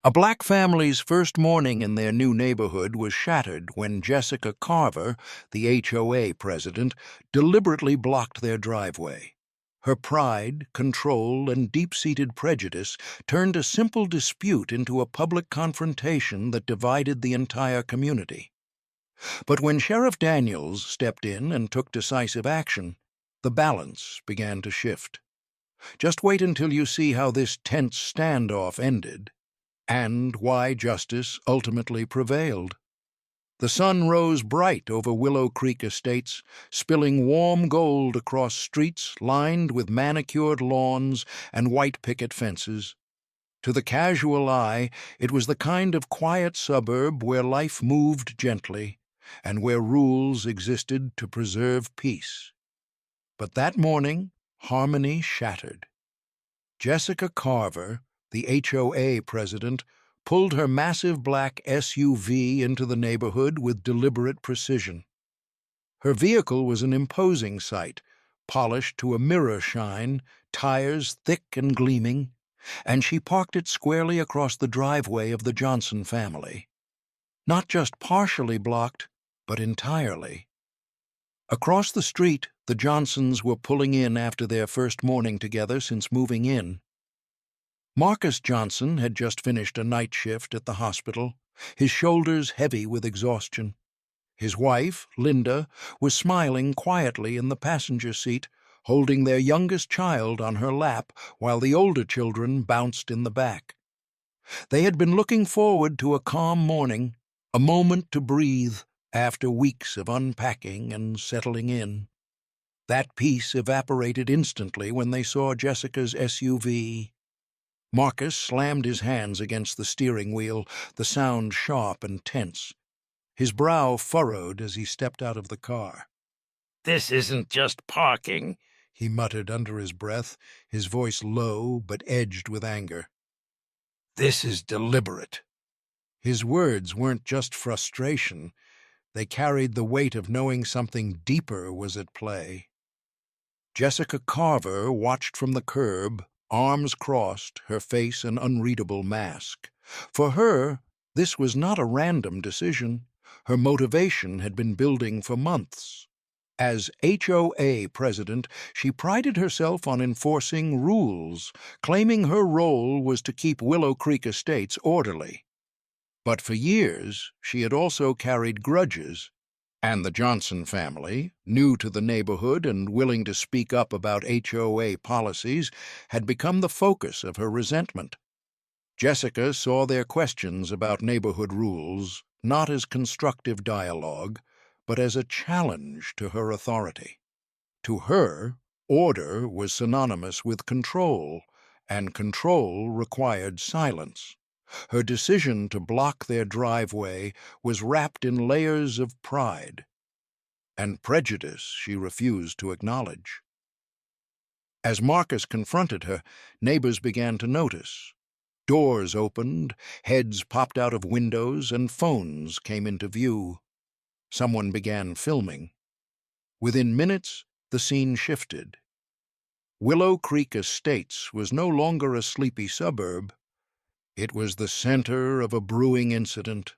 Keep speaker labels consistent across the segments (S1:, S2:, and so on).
S1: A black family's first morning in their new neighborhood was shattered when Jessica Carver, the HOA president, deliberately blocked their driveway. Her pride, control, and deep-seated prejudice turned a simple dispute into a public confrontation that divided the entire community. But when Sheriff Daniels stepped in and took decisive action, the balance began to shift. Just wait until you see how this tense standoff ended, and why justice ultimately prevailed. The sun rose bright over Willow Creek Estates, spilling warm gold across streets lined with manicured lawns and white picket fences. To the casual eye, it was the kind of quiet suburb where life moved gently and where rules existed to preserve peace. But that morning, harmony shattered. Jessica Carver, the HOA president, pulled her massive black SUV into the neighborhood with deliberate precision. Her vehicle was an imposing sight, polished to a mirror shine, tires thick and gleaming, and she parked it squarely across the driveway of the Johnson family. Not just partially blocked, but entirely. Across the street, the Johnsons were pulling in after their first morning together since moving in. Marcus Johnson had just finished a night shift at the hospital, his shoulders heavy with exhaustion. His wife, Linda, was smiling quietly in the passenger seat, holding their youngest child on her lap while the older children bounced in the back. They had been looking forward to a calm morning, a moment to breathe after weeks of unpacking and settling in. That peace evaporated instantly when they saw Jessica's SUV. Marcus slammed his hands against the steering wheel, the sound sharp and tense. His brow furrowed as he stepped out of the car.
S2: "This isn't just parking,"
S1: he muttered under his breath, his voice low but edged with anger.
S2: "This is deliberate."
S1: His words weren't just frustration. They carried the weight of knowing something deeper was at play. Jessica Carver watched from the curb, arms crossed, her face an unreadable mask. For her, this was not a random decision. Her motivation had been building for months. As HOA president, she prided herself on enforcing rules, claiming her role was to keep Willow Creek Estates orderly. But for years, she had also carried grudges, and the Johnson family, new to the neighborhood and willing to speak up about HOA policies, had become the focus of her resentment. Jessica saw their questions about neighborhood rules not as constructive dialogue, but as a challenge to her authority. To her, order was synonymous with control, and control required silence. Her decision to block their driveway was wrapped in layers of pride and prejudice she refused to acknowledge. As Marcus confronted her, neighbors began to notice. Doors opened, heads popped out of windows, and phones came into view. Someone began filming. Within minutes, the scene shifted. Willow Creek Estates was no longer a sleepy suburb. It was the center of a brewing incident.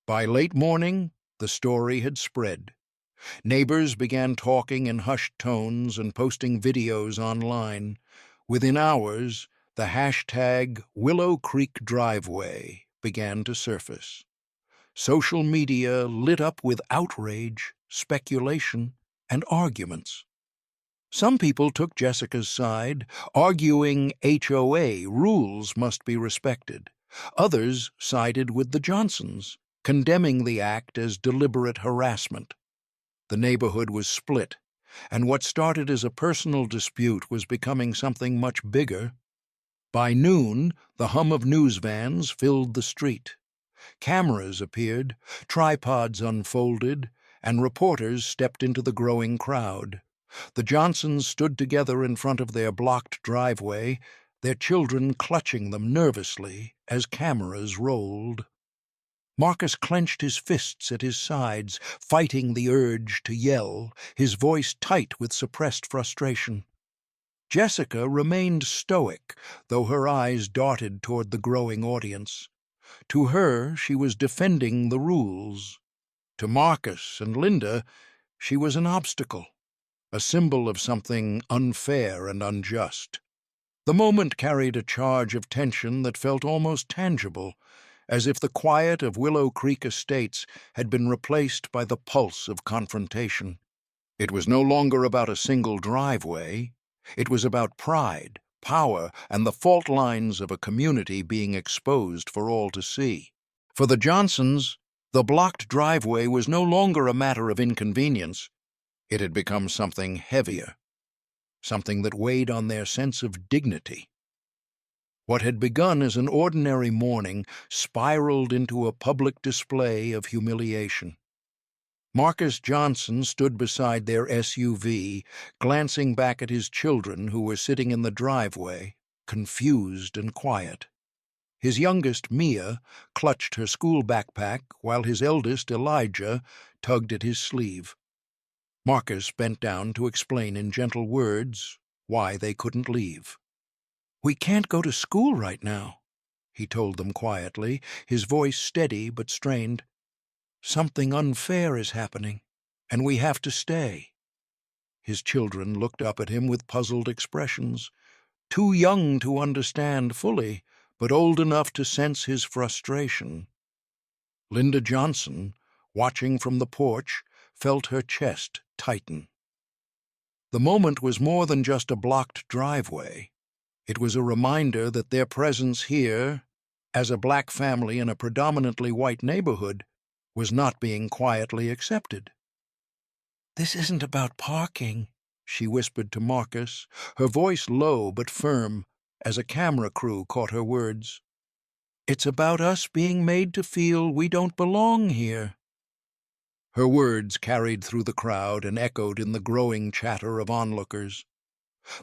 S1: By late morning, the story had spread. Neighbors began talking in hushed tones and posting videos online. Within hours, the hashtag Willow Creek Driveway began to surface. Social media lit up with outrage, speculation, and arguments. Some people took Jessica's side, arguing HOA rules must be respected. Others sided with the Johnsons, condemning the act as deliberate harassment. The neighborhood was split, and what started as a personal dispute was becoming something much bigger. By noon, the hum of news vans filled the street. Cameras appeared, tripods unfolded, and reporters stepped into the growing crowd. The Johnsons stood together in front of their blocked driveway, their children clutching them nervously as cameras rolled. Marcus clenched his fists at his sides, fighting the urge to yell, his voice tight with suppressed frustration. Jessica remained stoic, though her eyes darted toward the growing audience. To her, she was defending the rules. To Marcus and Linda, she was an obstacle, a symbol of something unfair and unjust. The moment carried a charge of tension that felt almost tangible, as if the quiet of Willow Creek Estates had been replaced by the pulse of confrontation. It was no longer about a single driveway. It was about pride, power, and the fault lines of a community being exposed for all to see. For the Johnsons, the blocked driveway was no longer a matter of inconvenience. It had become something heavier, something that weighed on their sense of dignity. What had begun as an ordinary morning spiraled into a public display of humiliation. Marcus Johnson stood beside their SUV, glancing back at his children who were sitting in the driveway, confused and quiet. His youngest, Mia, clutched her school backpack while his eldest, Elijah, tugged at his sleeve. Marcus bent down to explain in gentle words why they couldn't leave. "We can't go to school right now," he told them quietly, his voice steady but strained. "Something unfair is happening, and we have to stay." His children looked up at him with puzzled expressions, too young to understand fully, but old enough to sense his frustration. Linda Johnson, watching from the porch, felt her chest tighten. The moment was more than just a blocked driveway. It was a reminder that their presence here, as a black family in a predominantly white neighborhood, was not being quietly accepted. "This isn't about parking," she whispered to Marcus, her voice low but firm, as a camera crew caught her words. "It's about us being made to feel we don't belong here." Her words carried through the crowd and echoed in the growing chatter of onlookers.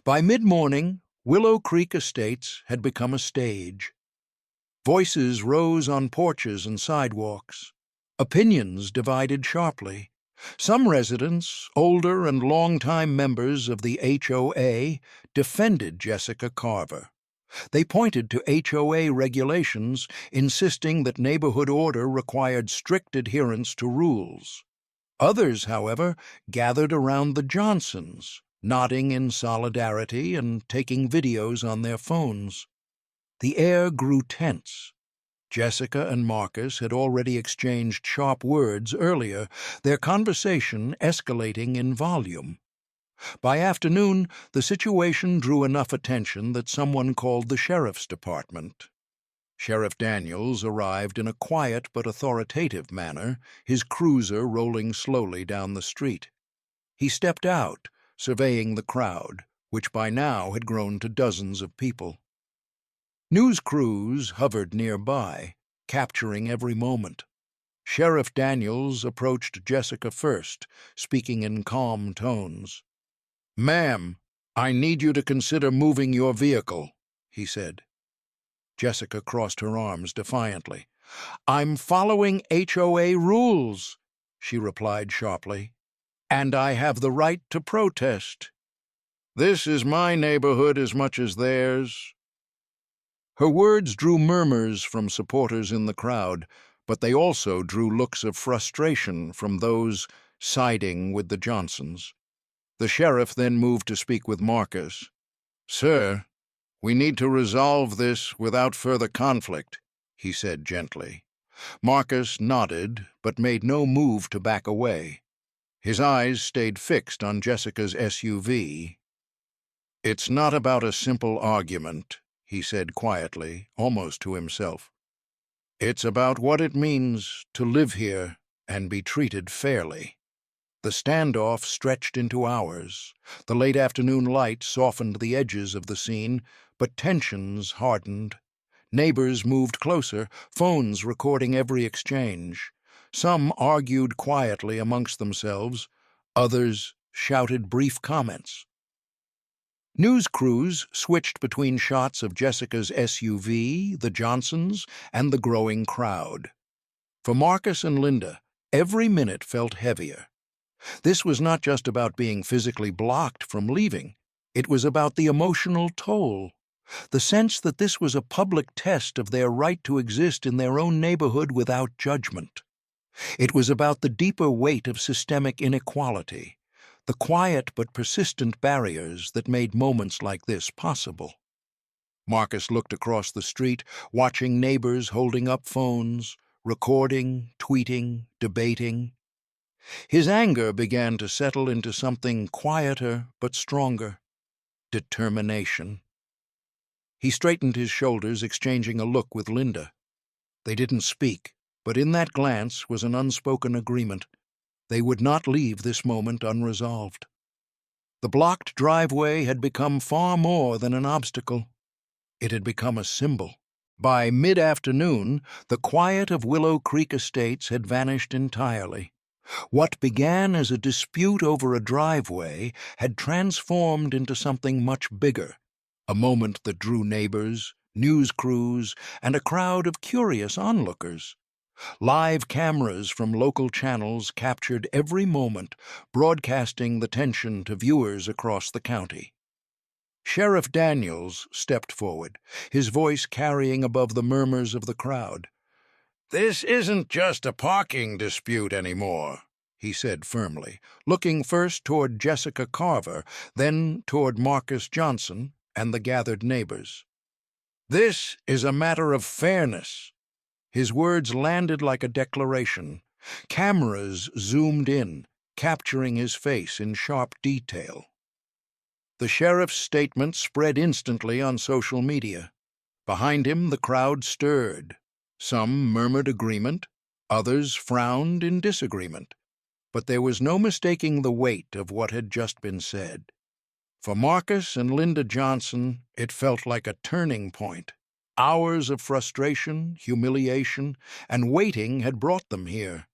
S1: By mid-morning, Willow Creek Estates had become a stage. Voices rose on porches and sidewalks. Opinions divided sharply. Some residents, older and long-time members of the HOA, defended Jessica Carver. They pointed to HOA regulations, insisting that neighborhood order required strict adherence to rules. Others, however, gathered around the Johnsons, nodding in solidarity and taking videos on their phones. The air grew tense. Jessica and Marcus had already exchanged sharp words earlier, their conversation escalating in volume. By afternoon, the situation drew enough attention that someone called the sheriff's department. Sheriff Daniels arrived in a quiet but authoritative manner, his cruiser rolling slowly down the street. He stepped out, surveying the crowd, which by now had grown to dozens of people. News crews hovered nearby, capturing every moment. Sheriff Daniels approached Jessica first, speaking in calm tones. "Ma'am, I need you to consider moving your vehicle," he said. Jessica crossed her arms defiantly. "I'm following HOA rules," she replied sharply, "and I have the right to protest. This is my neighborhood as much as theirs." Her words drew murmurs from supporters in the crowd, but they also drew looks of frustration from those siding with the Johnsons. The sheriff then moved to speak with Marcus. "Sir, we need to resolve this without further conflict," he said gently. Marcus nodded, but made no move to back away. His eyes stayed fixed on Jessica's SUV. "It's not about a simple argument," he said quietly, almost to himself. "It's about what it means to live here and be treated fairly." The standoff stretched into hours. The late afternoon light softened the edges of the scene, but tensions hardened. Neighbors moved closer, phones recording every exchange. Some argued quietly amongst themselves, others shouted brief comments. News crews switched between shots of Jessica's SUV, the Johnsons, and the growing crowd. For Marcus and Linda, every minute felt heavier. This was not just about being physically blocked from leaving. It was about the emotional toll, the sense that this was a public test of their right to exist in their own neighborhood without judgment. It was about the deeper weight of systemic inequality, the quiet but persistent barriers that made moments like this possible. Marcus looked across the street, watching neighbors holding up phones, recording, tweeting, debating. His anger began to settle into something quieter but stronger: determination. He straightened his shoulders, exchanging a look with Linda. They didn't speak, but in that glance was an unspoken agreement. They would not leave this moment unresolved. The blocked driveway had become far more than an obstacle. It had become a symbol. By mid-afternoon, the quiet of Willow Creek Estates had vanished entirely. What began as a dispute over a driveway had transformed into something much bigger, a moment that drew neighbors, news crews, and a crowd of curious onlookers. Live cameras from local channels captured every moment, broadcasting the tension to viewers across the county. Sheriff Daniels stepped forward, his voice carrying above the murmurs of the crowd.
S2: This isn't just a parking dispute anymore,
S1: he said firmly, looking first toward Jessica Carver, then toward Marcus Johnson and the gathered neighbors.
S2: This is a matter of fairness.
S1: His words landed like a declaration. Cameras zoomed in, capturing his face in sharp detail. The sheriff's statement spread instantly on social media. Behind him, the crowd stirred. Some murmured agreement, others frowned in disagreement. But there was no mistaking the weight of what had just been said. For Marcus and Linda Johnson, it felt like a turning point. Hours of frustration, humiliation, and waiting had brought them here.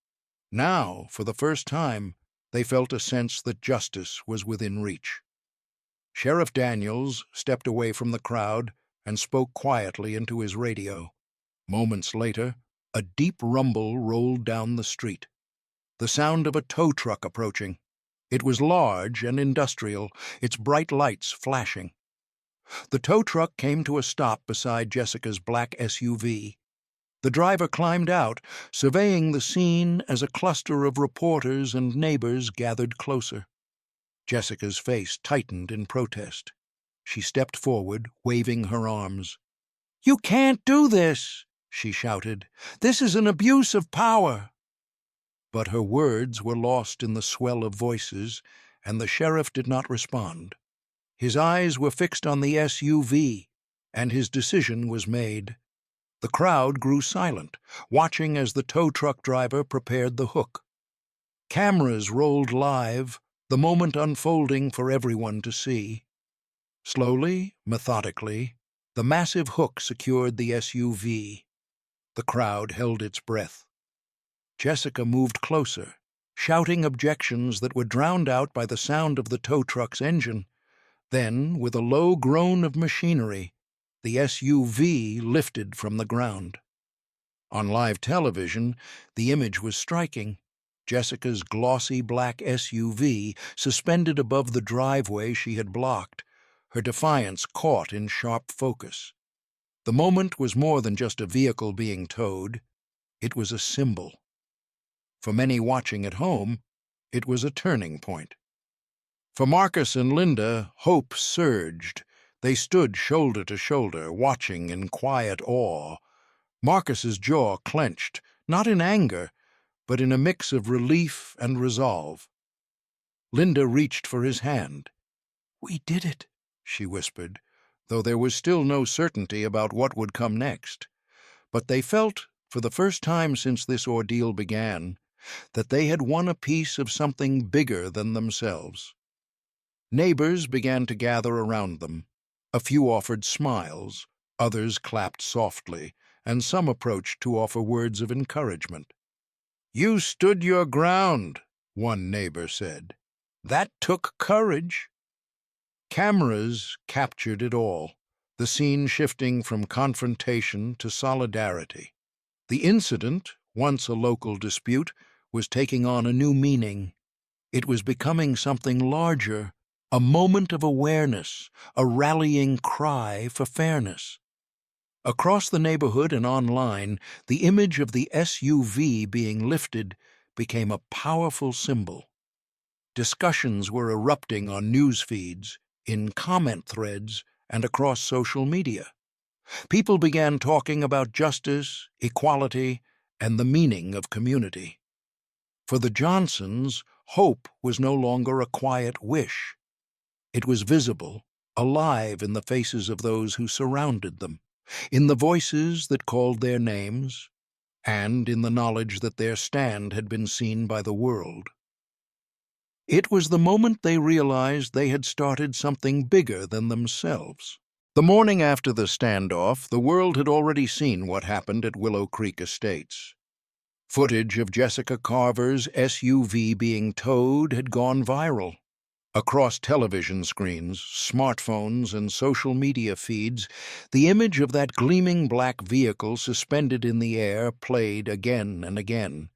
S1: Now, for the first time, they felt a sense that justice was within reach. Sheriff Daniels stepped away from the crowd and spoke quietly into his radio. Moments later, a deep rumble rolled down the street. The sound of a tow truck approaching. It was large and industrial, its bright lights flashing. The tow truck came to a stop beside Jessica's black SUV. The driver climbed out, surveying the scene as a cluster of reporters and neighbors gathered closer. Jessica's face tightened in protest. She stepped forward, waving her arms. "You can't do this!" she shouted. "This is an abuse of power!" But her words were lost in the swell of voices, and the sheriff did not respond. His eyes were fixed on the SUV, and his decision was made. The crowd grew silent, watching as the tow truck driver prepared the hook. Cameras rolled live, the moment unfolding for everyone to see. Slowly, methodically, the massive hook secured the SUV. The crowd held its breath. Jessica moved closer, shouting objections that were drowned out by the sound of the tow truck's engine. Then, with a low groan of machinery, the SUV lifted from the ground. On live television, the image was striking. Jessica's glossy black SUV suspended above the driveway she had blocked, her defiance caught in sharp focus. The moment was more than just a vehicle being towed. It was a symbol. For many watching at home, it was a turning point. For Marcus and Linda, hope surged. They stood shoulder to shoulder, watching in quiet awe. Marcus's jaw clenched, not in anger, but in a mix of relief and resolve. Linda reached for his hand. "We did it," she whispered, though there was still no certainty about what would come next. But they felt, for the first time since this ordeal began, that they had won a piece of something bigger than themselves. Neighbors began to gather around them. A few offered smiles, others clapped softly, and some approached to offer words of encouragement. "You stood your ground," one neighbor said. "That took courage." Cameras captured it all, the scene shifting from confrontation to solidarity. The incident, once a local dispute, was taking on a new meaning. It was becoming something larger, A moment of awareness, a rallying cry for fairness. Across the neighborhood and online, the image of the SUV being lifted became a powerful symbol. Discussions were erupting on news feeds, in comment threads, and across social media. People began talking about justice, equality, and the meaning of community. For the Johnsons, hope was no longer a quiet wish. It was visible, alive in the faces of those who surrounded them, in the voices that called their names, and in the knowledge that their stand had been seen by the world. It was the moment they realized they had started something bigger than themselves. The morning after the standoff, the world had already seen what happened at Willow Creek Estates. Footage of Jessica Carver's SUV being towed had gone viral. Across television screens, smartphones, and social media feeds, the image of that gleaming black vehicle suspended in the air played again and again.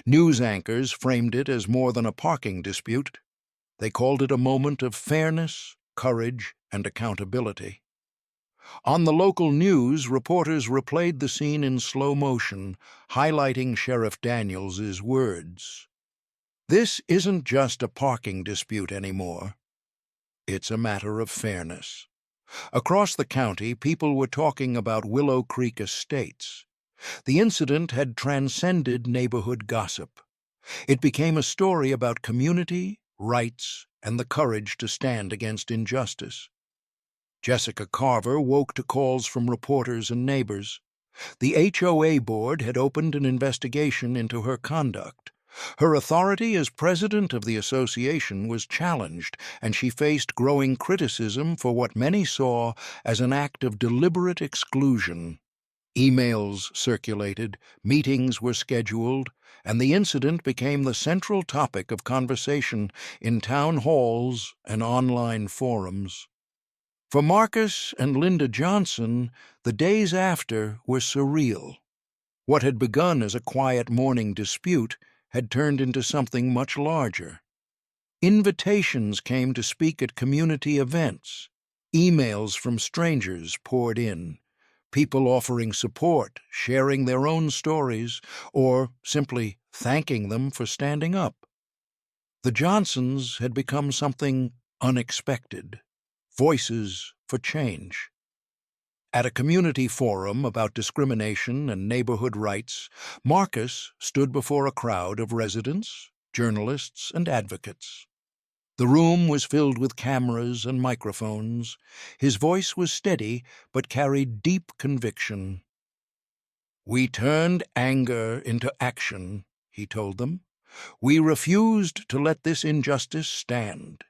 S1: News anchors framed it as more than a parking dispute. They called it a moment of fairness, courage, and accountability. On the local news, reporters replayed the scene in slow motion, highlighting Sheriff Daniels's words. "This isn't just a parking dispute anymore. It's a matter of fairness." Across the county, people were talking about Willow Creek Estates. The incident had transcended neighborhood gossip. It became a story about community, rights, and the courage to stand against injustice. Jessica Carver woke to calls from reporters and neighbors. The HOA board had opened an investigation into her conduct. Her authority as president of the association was challenged, and she faced growing criticism for what many saw as an act of deliberate exclusion. Emails circulated, meetings were scheduled, and the incident became the central topic of conversation in town halls and online forums. For Marcus and Linda Johnson, the days after were surreal. What had begun as a quiet morning dispute had turned into something much larger. Invitations came to speak at community events. Emails from strangers poured in. People offering support, sharing their own stories, or simply thanking them for standing up. The Johnsons had become something unexpected. Voices for change. At a community forum about discrimination and neighborhood rights, Marcus stood before a crowd of residents, journalists, and advocates. The room was filled with cameras and microphones. His voice was steady but carried deep conviction. "We turned anger into action," he told them. "We refused to let this injustice stand.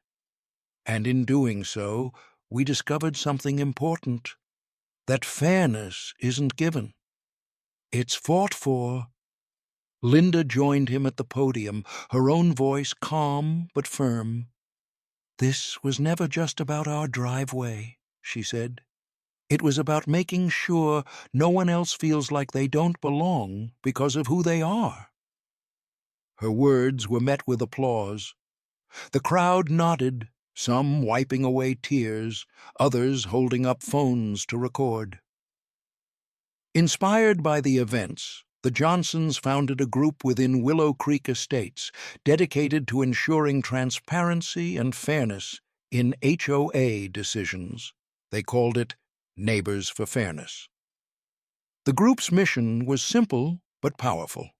S1: And in doing so, we discovered something important. That fairness isn't given. It's fought for." Linda joined him at the podium, her own voice calm but firm. "This was never just about our driveway," she said. "It was about making sure no one else feels like they don't belong because of who they are." Her words were met with applause. The crowd nodded, some wiping away tears, others holding up phones to record. Inspired by the events, the Johnsons founded a group within Willow Creek Estates dedicated to ensuring transparency and fairness in HOA decisions. They called it Neighbors for Fairness. The group's mission was simple but powerful: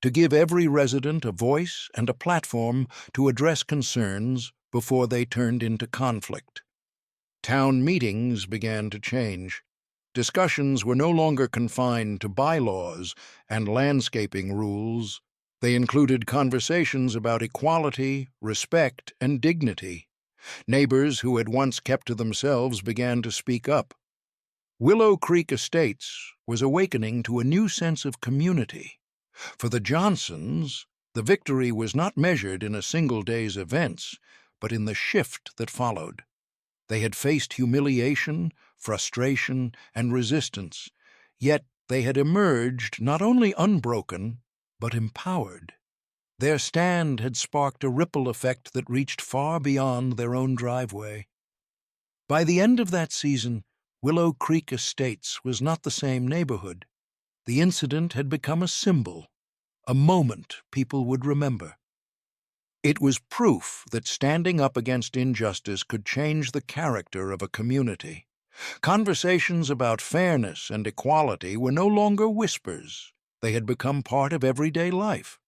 S1: to give every resident a voice and a platform to address concerns before they turned into conflict. Town meetings began to change. Discussions were no longer confined to bylaws and landscaping rules. They included conversations about equality, respect, and dignity. Neighbors who had once kept to themselves began to speak up. Willow Creek Estates was awakening to a new sense of community. For the Johnsons, the victory was not measured in a single day's events, but in the shift that followed. They had faced humiliation, frustration, and resistance, yet they had emerged not only unbroken, but empowered. Their stand had sparked a ripple effect that reached far beyond their own driveway. By the end of that season, Willow Creek Estates was not the same neighborhood. The incident had become a symbol, a moment people would remember. It was proof that standing up against injustice could change the character of a community. Conversations about fairness and equality were no longer whispers. They had become part of everyday life.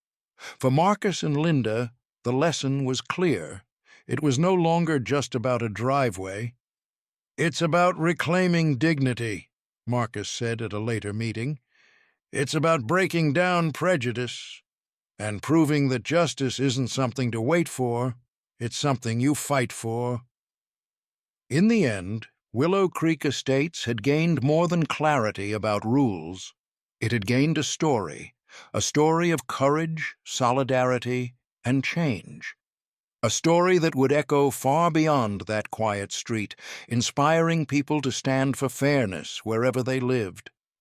S1: For Marcus and Linda, the lesson was clear. It was no longer just about a driveway.
S2: "It's about reclaiming dignity," Marcus said at a later meeting. "It's about breaking down prejudice and proving that justice isn't something to wait for, it's something you fight for."
S1: In the end, Willow Creek Estates had gained more than clarity about rules. It had gained a story of courage, solidarity, and change. A story that would echo far beyond that quiet street, inspiring people to stand for fairness wherever they lived.